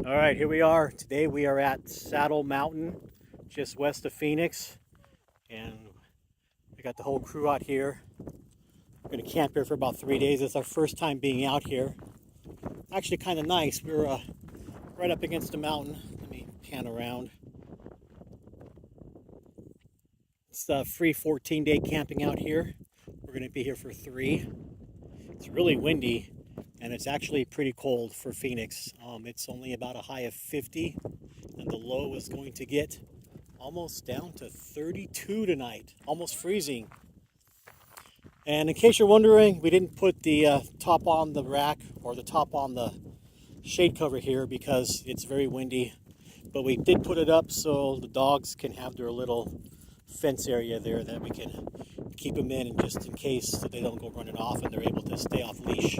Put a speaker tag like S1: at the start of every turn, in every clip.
S1: All right, here we are. Today we are at Saddle Mountain, just west of Phoenix, and we got the whole crew out here. We're going to camp here for about 3 days. It's our first time being out here. Actually kind of nice. We're right up against the mountain. Let me pan around. It's a free 14-day camping out here. We're going to be here for 3. It's really windy, and it's actually pretty cold for Phoenix. It's only about a high of 50, and the low is going to get almost down to 32 tonight, almost freezing. And in case you're wondering, we didn't put the top on the rack or the top on the shade cover here because it's very windy, but we did put it up so the dogs can have their little fence area there that we can keep them in, and just in case so they don't go running off and they're able to stay off leash.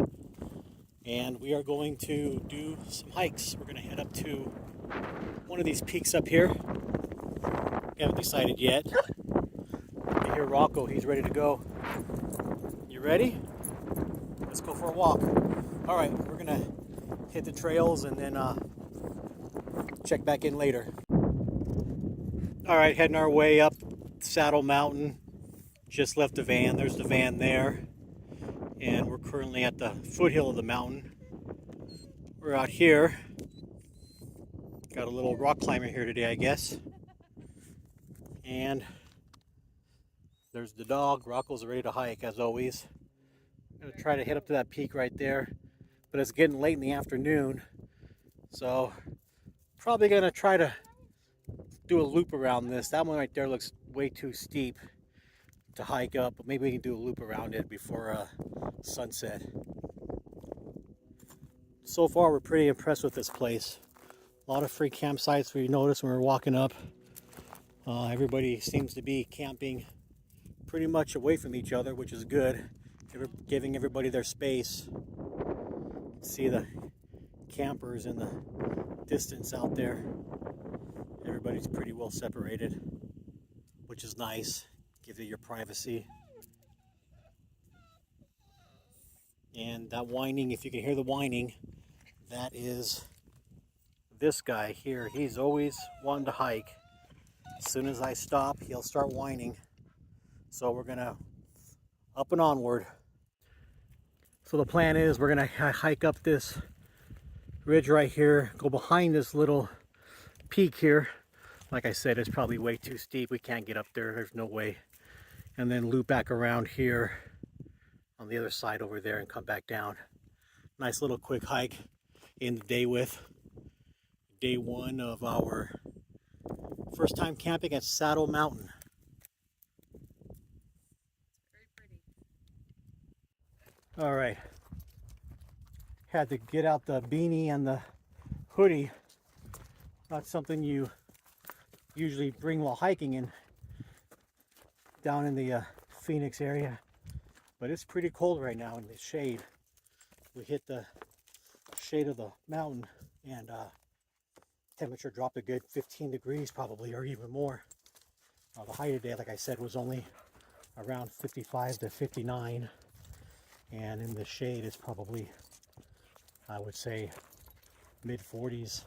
S1: And we are going to do some hikes. We're going to head up to one of these peaks up here. We haven't decided yet. You hear Rocco, he's ready to go. You ready? Let's go for a walk. All right, we're going to hit the trails and then check back in later. All right, heading our way up Saddle Mountain. Just left the van. There's the van there. And we're currently at the foothill of the mountain. We're out here. Got a little rock climber here today, I guess. And there's the dog. Rocco's ready to hike as always. I'm gonna try to head up to that peak right there, but it's getting late in the afternoon, so probably gonna try to do a loop around this. That one right there looks way too steep to hike up, but maybe we can do a loop around it before sunset. So far we're pretty impressed with this place. A lot of free campsites we noticed when we were walking up. Everybody seems to be camping pretty much away from each other, which is good, giving everybody their space. See the campers in the distance out there. Everybody's pretty well separated, which is nice. Gives you your privacy. And that whining, if you can hear the whining, that is this guy here. He's always wanting to hike. As soon as I stop, he'll start whining. So we're gonna up and onward. So the plan is we're gonna hike up this ridge right here, go behind this little peak here. Like I said, it's probably way too steep. We can't get up there. There's no way. And then loop back around here on the other side over there and come back down. Nice little quick hike in the day with. Day 1 of our first time camping at Saddle Mountain.
S2: Very pretty.
S1: All right. Had to get out the beanie and the hoodie. Not something you usually bring while hiking in down in the Phoenix area, but it's pretty cold right now in the shade. We hit the shade of the mountain and temperature dropped a good 15 degrees probably, or even more. The high today, like I said, was only around 55 to 59, and in the shade is probably, I would say, mid 40s.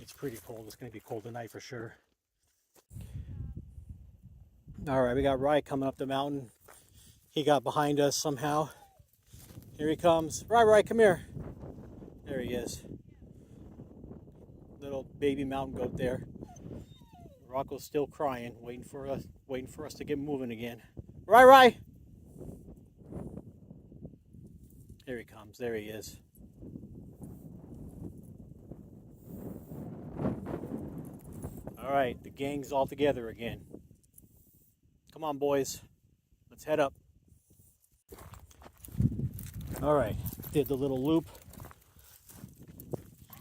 S1: It's pretty cold. It's going to be cold tonight for sure. All right, we got Rye coming up the mountain. He got behind us somehow. Here he comes. Rye, come here. There he is. Little baby mountain goat there. Rocco's still crying, waiting for us to get moving again. Rye. There he comes. There he is. All right, the gang's all together again. Come on, boys. Let's head up. All right, did the little loop.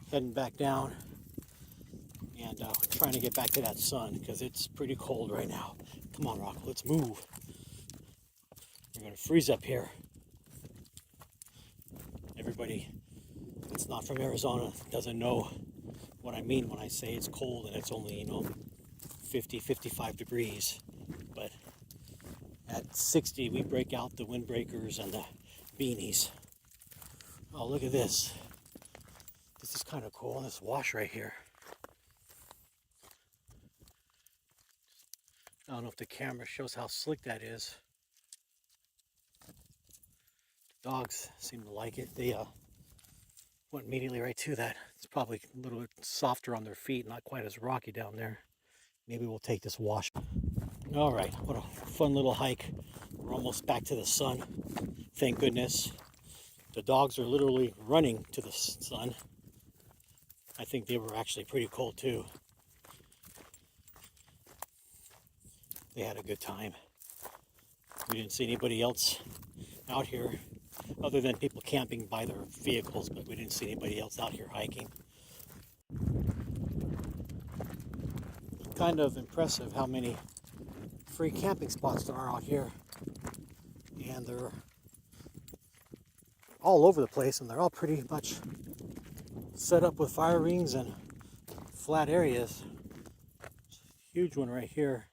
S1: Heading back down. And trying to get back to that sun because it's pretty cold right now. Come on, Rocco, let's move. We're going to freeze up here. Everybody that's not from Arizona doesn't know what I mean when I say it's cold and it's only, 50, 55 degrees. But at 60, we break out the windbreakers and the beanies. Oh, look at this. This is kind of cool, this wash right here. I don't know if the camera shows how slick that is. The dogs seem to like it. They went immediately right to that. It's probably a little bit softer on their feet, not quite as rocky down there. Maybe we'll take this wash. All right, what a fun little hike. We're almost back to the sun. Thank goodness. The dogs are literally running to the sun. I think they were actually pretty cold too. They had a good time. We didn't see anybody else out here other than people camping by their vehicles, but we didn't see anybody else out here hiking. Kind of impressive how many free camping spots there are out here. And they're all over the place, and they're all pretty much set up with fire rings and flat areas. Huge one right here.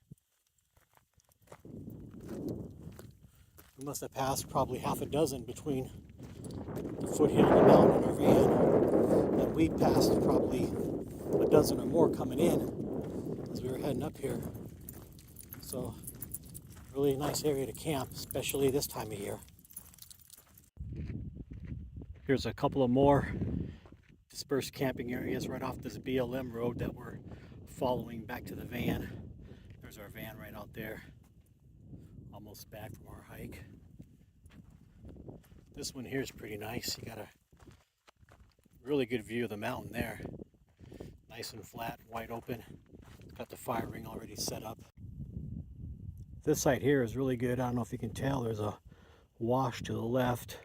S1: We must have passed probably half a dozen between the foothill and the mountain in our van. And we passed probably a dozen or more coming in as we were heading up here. So, really nice area to camp, especially this time of year. Here's a couple of more dispersed camping areas right off this BLM road that we're following back to the van. There's our van right out there. Almost back from our hike. This one here is pretty nice. You got a really good view of the mountain there. Nice and flat, wide open. It's got the fire ring already set up. This site here is really good. I don't know if you can tell, there's a wash to the left.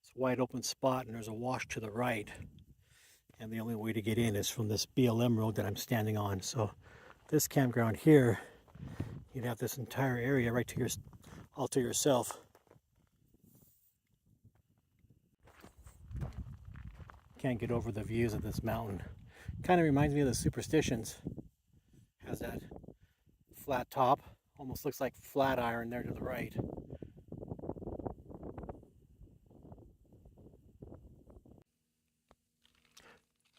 S1: It's a wide open spot, and there's a wash to the right. And the only way to get in is from this BLM road that I'm standing on. So this campground here, you'd have this entire area right to all to yourself. Can't get over the views of this mountain. Kind of reminds me of the Superstitions. Has that flat top. Almost looks like Flatiron there to the right.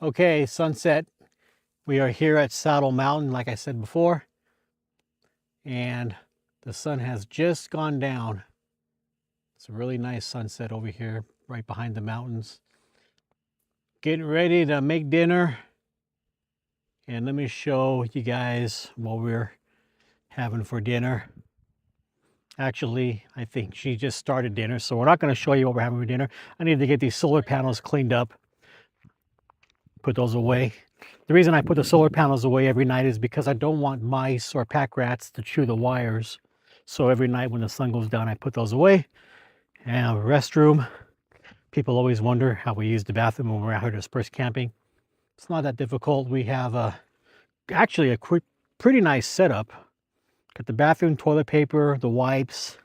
S1: Okay, sunset. We are here at Saddle Mountain, like I said before. And the sun has just gone down. It's a really nice sunset over here, right behind the mountains. Getting ready to make dinner. And let me show you guys what we're having for dinner. Actually, I think she just started dinner, so we're not going to show you what we're having for dinner. I need to get these solar panels cleaned up. Put those away. The reason I put the solar panels away every night is because I don't want mice or pack rats to chew the wires. So every night when the sun goes down, I put those away. And a restroom. People always wonder how we use the bathroom when we're out here dispersed camping. It's not that difficult. We have actually a pretty nice setup. Got the bathroom, toilet paper, the wipes.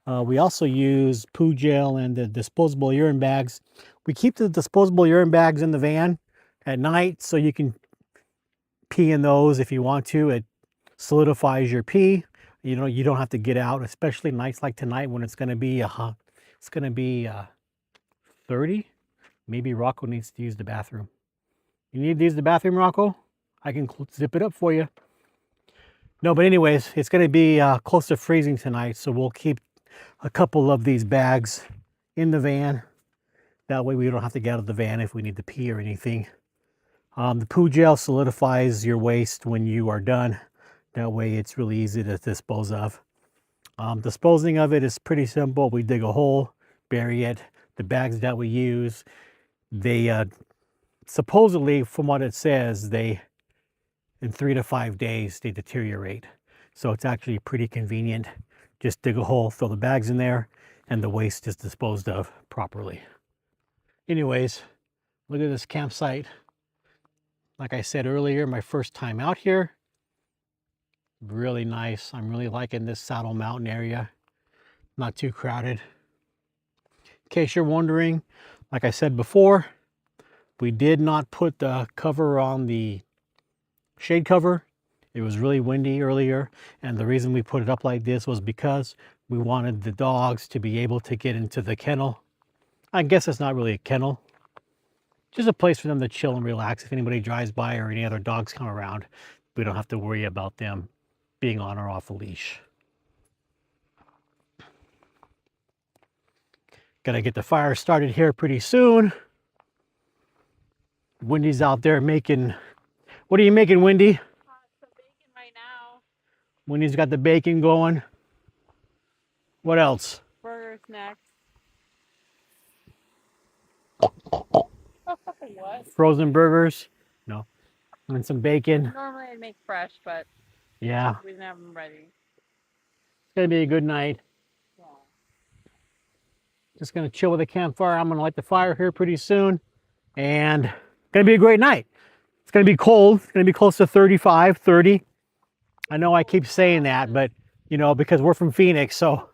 S1: We also use poo gel and the disposable urine bags. We keep the disposable urine bags in the van at night so you can pee in those if you want to. It solidifies your pee. You know, you don't have to get out, especially nights like tonight when it's going to be 30. Maybe Rocco needs to use the bathroom. You need to use the bathroom, Rocco? I can zip it up for you. No, but anyways, it's going to be close to freezing tonight, so we'll keep a couple of these bags in the van. That way we don't have to get out of the van if we need to pee or anything. The poo gel solidifies your waste when you are done. That way it's really easy to dispose of. Disposing of it is pretty simple. We dig a hole, bury it. The bags that we use, they supposedly, from what it says, in 3 to 5 days, they deteriorate. So it's actually pretty convenient. Just dig a hole, throw the bags in there, and the waste is disposed of properly. Anyways, look at this campsite. Like I said earlier, my first time out here. Really nice. I'm really liking this Saddle Mountain area. Not too crowded. In case you're wondering, like I said before, we did not put the cover on the shade cover. It was really windy earlier, and the reason we put it up like this was because we wanted the dogs to be able to get into the kennel. I guess it's not really a kennel. Just a place for them to chill and relax. If anybody drives by or any other dogs come around, we don't have to worry about them being on or off a leash. Gotta get the fire started here pretty soon. Wendy's out there making, what are you making, Wendy?
S2: Some bacon right now.
S1: Wendy's got the bacon going. What else?
S2: Burgers next. What?
S1: Frozen burgers? No. And some bacon.
S2: Normally I'd make fresh, but
S1: Yeah.
S2: we didn't have them ready.
S1: It's gonna be a good night.
S2: Yeah.
S1: Just gonna chill with the campfire. I'm gonna light the fire here pretty soon. And gonna be a great night. It's gonna be cold. It's gonna be close to 35, 30. I know I keep saying that, but you know, because we're from Phoenix, so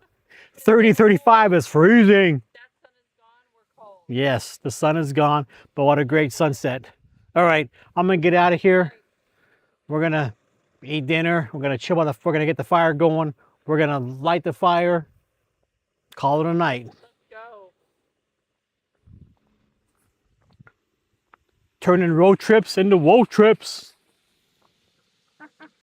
S1: 30, 35 is freezing.
S2: That sun is gone, we're cold.
S1: Yes, the sun is gone, but what a great sunset. All right, I'm gonna get out of here. We're gonna eat dinner. We're gonna chill we're gonna get the fire going. We're gonna light the fire, call it a night.
S2: Let's go.
S1: Turning road trips into woe trips.